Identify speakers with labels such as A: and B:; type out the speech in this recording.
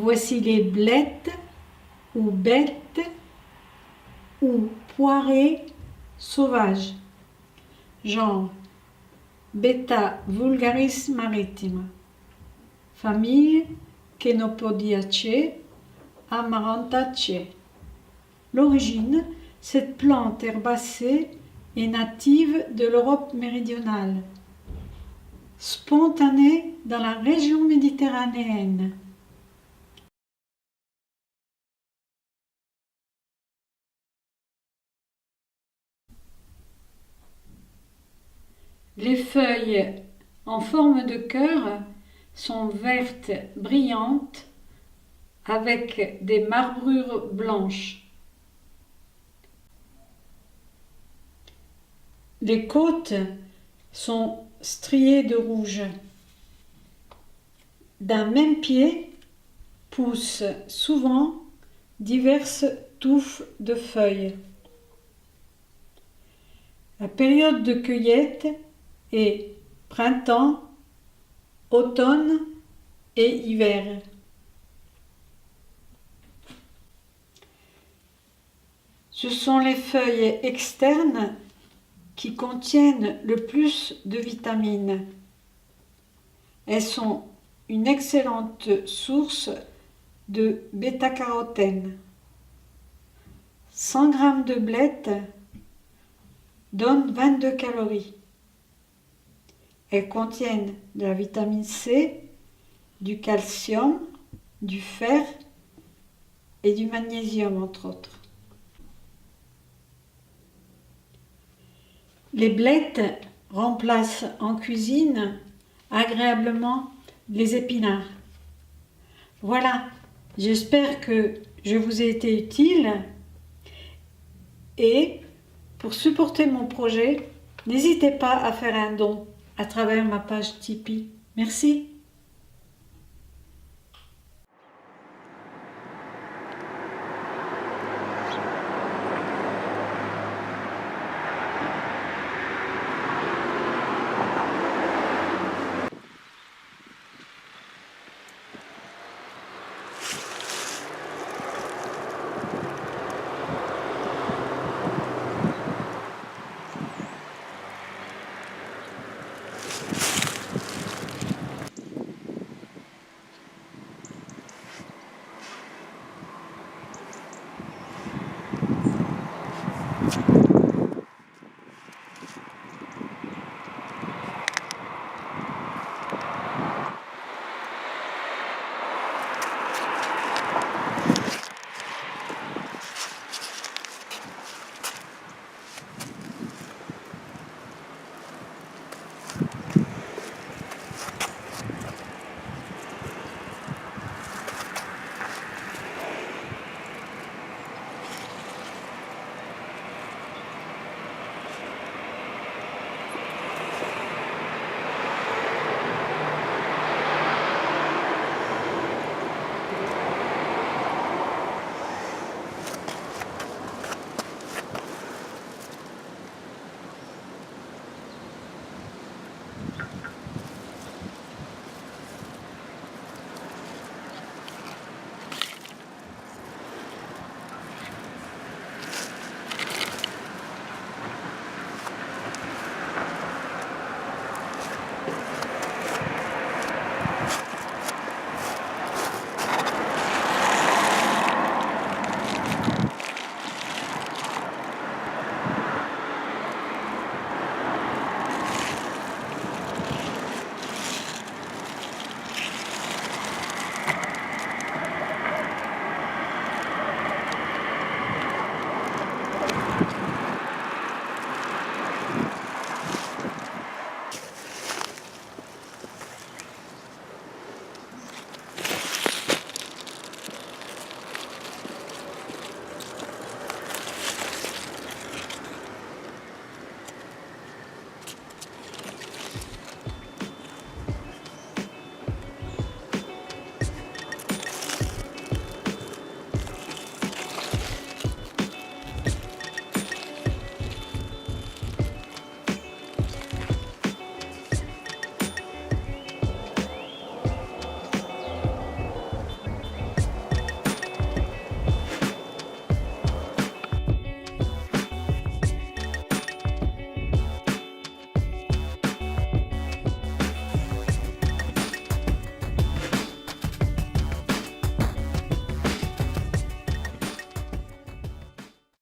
A: Voici les blettes ou bêtes ou poirées sauvages. Genre Beta vulgaris maritima. Famille Chenopodiaceae amarantaceae. L'origine, cette plante herbacée est native de l'Europe méridionale, spontanée dans la région méditerranéenne. Les feuilles en forme de cœur sont vertes brillantes avec des marbrures blanches. Les côtes sont striées de rouge. D'un même pied poussent souvent diverses touffes de feuilles. La période de cueillette est printemps, automne et hiver. Ce sont les feuilles externes qui contiennent le plus de vitamines. Elles sont une excellente source de bêta-carotène. 100 g de blettes donnent 22 calories. Elles contiennent de la vitamine C, du calcium, du fer et du magnésium, entre autres. Les blettes remplacent en cuisine agréablement les épinards. Voilà, j'espère que je vous ai été utile et pour supporter mon projet, n'hésitez pas à faire un don à travers ma page Tipeee. Merci.